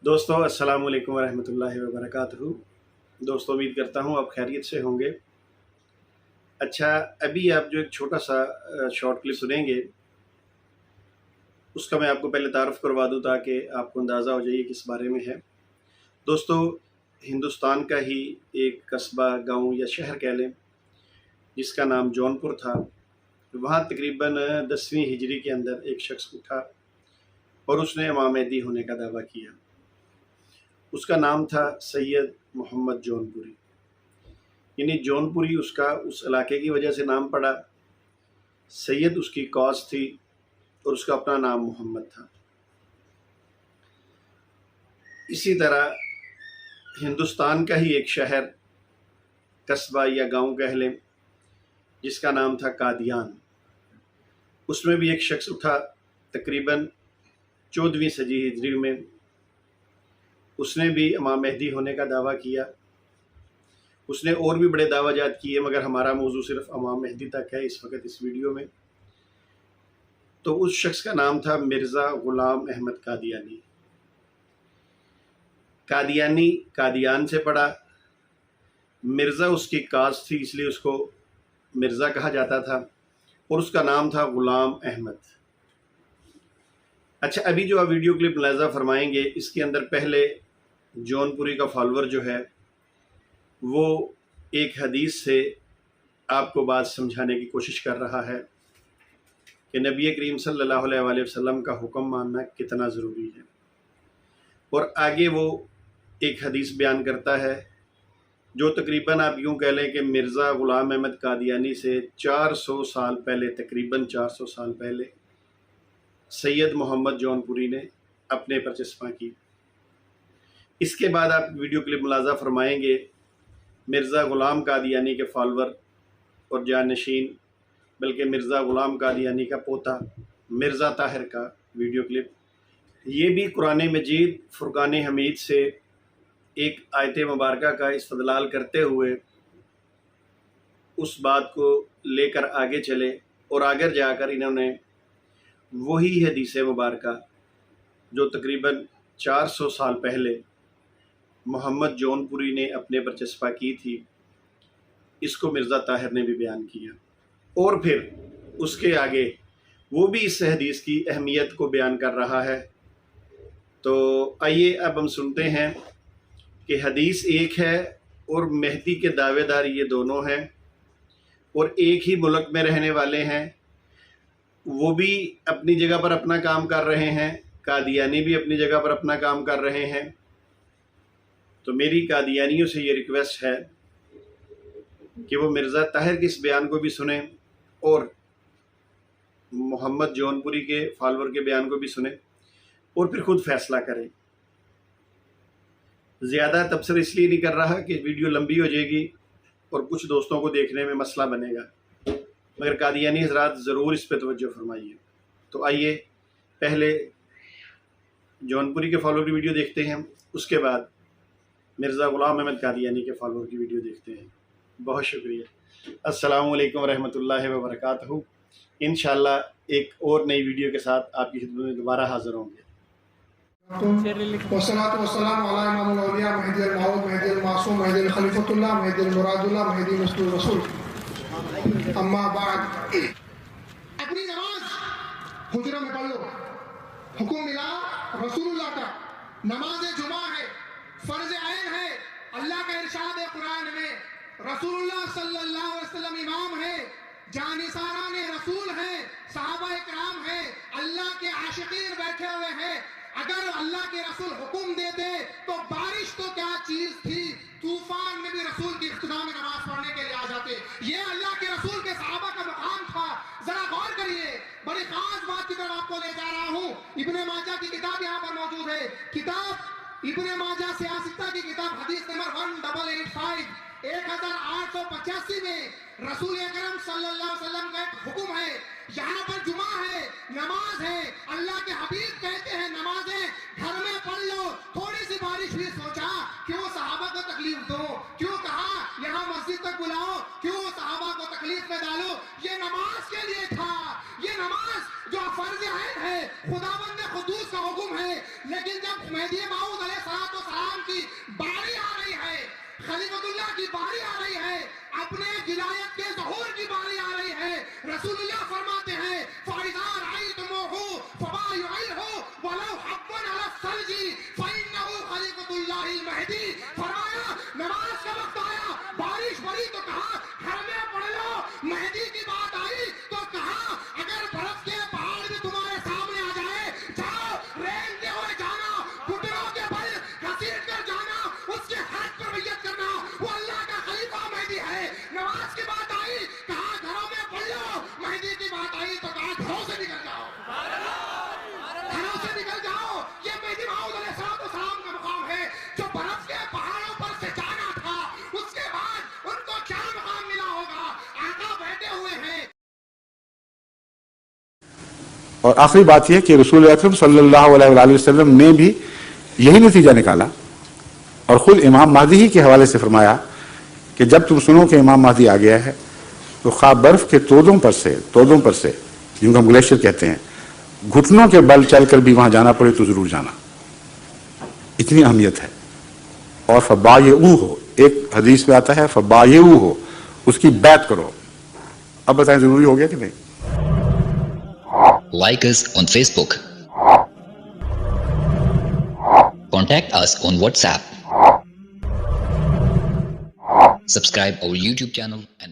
دوستو السلام علیکم ورحمۃ اللہ وبرکاتہ۔ دوستو امید کرتا ہوں آپ خیریت سے ہوں گے۔ اچھا، ابھی آپ جو ایک چھوٹا سا شارٹ کلپ سنیں گے اس کا میں آپ کو پہلے تعارف کروا دوں تاکہ آپ کو اندازہ ہو جائے کس بارے میں ہے۔ دوستو، ہندوستان کا ہی ایک قصبہ، گاؤں یا شہر کہہ لیں، جس کا نام جونپور تھا، وہاں تقریباً 10ویں ہجری کے اندر ایک شخص اٹھا اور اس نے امام مہدی ہونے کا دعویٰ کیا۔ اس کا نام تھا سید محمد جونپوری، یعنی جونپوری اس علاقے کی وجہ سے نام پڑا، سید اس کی کاز تھی اور اس کا اپنا نام محمد تھا۔ اسی طرح ہندوستان کا ہی ایک شہر، قصبہ یا گاؤں کہہ لیں، جس کا نام تھا قادیان، اس میں بھی ایک شخص اٹھا تقریباً 14ویں صدی ہجری میں۔ اس نے بھی امام مہدی ہونے کا دعویٰ کیا۔ اس نے اور بھی بڑے دعویٰ جات کیے، مگر ہمارا موضوع صرف امام مہدی تک ہے اس وقت اس ویڈیو میں۔ تو اس شخص کا نام تھا مرزا غلام احمد قادیانی۔ قادیانی قادیان سے پڑا، مرزا اس کی کاز تھی اس لیے اس کو مرزا کہا جاتا تھا، اور اس کا نام تھا غلام احمد۔ اچھا، ابھی جو آپ ویڈیو کلپ ملاحظہ فرمائیں گے، اس کے اندر پہلے جونپوری کا فالوور جو ہے وہ ایک حدیث سے آپ کو بات سمجھانے کی کوشش کر رہا ہے کہ نبی کریم صلی اللہ علیہ وآلہ وسلم کا حکم ماننا کتنا ضروری ہے، اور آگے وہ ایک حدیث بیان کرتا ہے جو تقریباً آپ یوں کہہ لیں کہ مرزا غلام احمد قادیانی سے 400 سال پہلے، تقریباً 400 سال پہلے سید محمد جونپوری نے اپنے پر چسپاں کی۔ اس کے بعد آپ ویڈیو کلپ ملاحظہ فرمائیں گے مرزا غلام قادیانی کے فالوور اور جانشین، بلکہ مرزا غلام قادیانی کا پوتا مرزا طاہر کا ویڈیو کلپ۔ یہ بھی قرآن مجید فرقان حمید سے ایک آیت مبارکہ کا استدلال کرتے ہوئے اس بات کو لے کر آگے چلے، اور آگے جا کر انہوں نے وہی حدیث مبارکہ جو تقریباً 400 سال پہلے محمد جونپوری نے اپنے پر چسپاں کی تھی، اس کو مرزا طاہر نے بھی بیان کیا، اور پھر اس کے آگے وہ بھی اس حدیث کی اہمیت کو بیان کر رہا ہے۔ تو آئیے اب ہم سنتے ہیں کہ حدیث ایک ہے اور مہدی کے دعوے دار یہ دونوں ہیں، اور ایک ہی ملک میں رہنے والے ہیں، وہ بھی اپنی جگہ پر اپنا کام کر رہے ہیں، قادیانی بھی اپنی جگہ پر اپنا کام کر رہے ہیں۔ تو میری قادیانیوں سے یہ ریکویسٹ ہے کہ وہ مرزا طاہر کے اس بیان کو بھی سنیں اور محمد جونپوری کے فالوور کے بیان کو بھی سنیں، اور پھر خود فیصلہ کریں۔ زیادہ تبصرہ اس لیے نہیں کر رہا کہ ویڈیو لمبی ہو جائے گی اور کچھ دوستوں کو دیکھنے میں مسئلہ بنے گا، مگر قادیانی حضرات ضرور اس پہ توجہ فرمائیے۔ تو آئیے پہلے جونپوری کے فالوور کی ویڈیو دیکھتے ہیں، اس کے بعد مرزا غلام احمد قادیانی کے فالوور کی ویڈیو دیکھتے ہیں۔ بہت شکریہ۔ السلام علیکم ورحمۃ اللہ وبرکاتہ۔ انشاءاللہ ایک اور نئی ویڈیو کے ساتھ آپ کی خدمت میں دوبارہ حاضر ہوں گے۔ والصلاة والسلام على امام الاولیاء مہدی الموعود مہدی المعصوم مہدی الخلیفۃ اللہ مہدی المراد اللہ مہدی نصر الرسول، اما بعد۔ اپنی نماز حجرہ میں پڑھ لو، حکم ملا رسول اللہ کا، نماز جمعہ ہے، فرض عین ہے۔ اللہ کا ارشاد ہے قرآن میں، رسول اللہ صلی اللہ علیہ وسلم امام ہے، جانثاران رسول ہیں، صحابہ اکرام ہیں، اللہ کے عاشقین بیٹھے ہوئے ہیں۔ اگر اللہ کے رسول حکم دیتے تو بارش تو کیا چیز تھی، طوفان میں بھی رسول کی اختتام میں نماز پڑھنے کے لیے آ جاتے۔ یہ اللہ کے رسول کے صحابہ کا مقام تھا۔ ذرا غور کریے، بڑی خاص بات کی طرف آپ کو لے جا رہا ہوں۔ ابن ماجہ کی کتاب یہاں پر موجود ہے، کتاب ابن ماجہ سیاستہ کی کتاب، حدیث نمبر 1885، 1885 میں رسول اکرم صلی اللہ علیہ وسلم کا ایک حکم ہے۔ یہاں پر جمعہ ہے، نماز ہے، اللہ کے حبیب کہتے ہیں نمازیں گھر میں پڑھ لو۔ تھوڑی سی بارش بھی، سوچا کیوں صحابہ کو تکلیف دو، کیوں کہا یہاں مسجد تک بلاؤ، کیوں صحابہ کو تکلیف میں ڈالو۔ یہ نماز کے لیے تھا، یہ نماز جو فرض عین ہے، خداوند قدوس کا حکم ہے۔ لیکن جب مہدی موعود علیہ موعظہ کی باری آ رہی ہے, اپنے ولایت کے ظہور کی باری آ رہی ہے. رسول اللہ فرماتے ہیں فَإِذَا رَأَيْتُمُوهُ فَبَايِعُوهُ وَلَوْ حَبًّا عَلَى الثَّلْجِ فَإِنَّهُ خَلِيفَةُ اللَّهِ الْمَهْدِي. فرمایا نماز کا وقت آیا, بارش پڑی تو کہا گھر میں پڑھ لو. مہدی کی بات آئی تو کہا اگر برف کے پہاڑ بھی تمہارے سامنے آ جائے, جاؤ رینگتے ہوئے جانا, گھٹنوں کے بل گھسیٹ کر جانا, اس کے ہاتھ پر بیعت کرنا, وہ اللہ کا خلیفہ مہدی ہے. نماز کی بات آئی کہا گھروں میں پڑھ لو. مہدی کی بات آئی تو کہا گھروں سے نکل جاؤ, گھروں سے نکل جاؤ. یہ مہدی موعود علیہ السلام کا مقام ہے جو برف کے پہاڑوں پر سے جانا تھا. اس کے بعد ان کو کیا مقام ملا ہوگا؟ آقا بیٹھے ہوئے ہیں. اور آخری بات یہ کہ رسول اکرم صلی اللہ علیہ وآلہ وسلم نے بھی یہی نتیجہ نکالا اور خود امام مہدی ہی کے حوالے سے فرمایا کہ جب تم سنو کہ امام مہدی آ گیا ہے تو خواہ برف کے تودوں پر سے جن کو ہم گلیشیئر کہتے ہیں, گھٹنوں کے بل چل کر بھی وہاں جانا پڑے تو ضرور جانا. اتنی اہمیت ہے. اور فبایعوہ ہو, ایک حدیث میں آتا ہے فبایعوہ ہو, اس کی بیعت کرو. اب بتائیں ضروری ہو گیا کہ نہیں؟ Like us on Facebook. Contact us on WhatsApp. Subscribe our YouTube channel and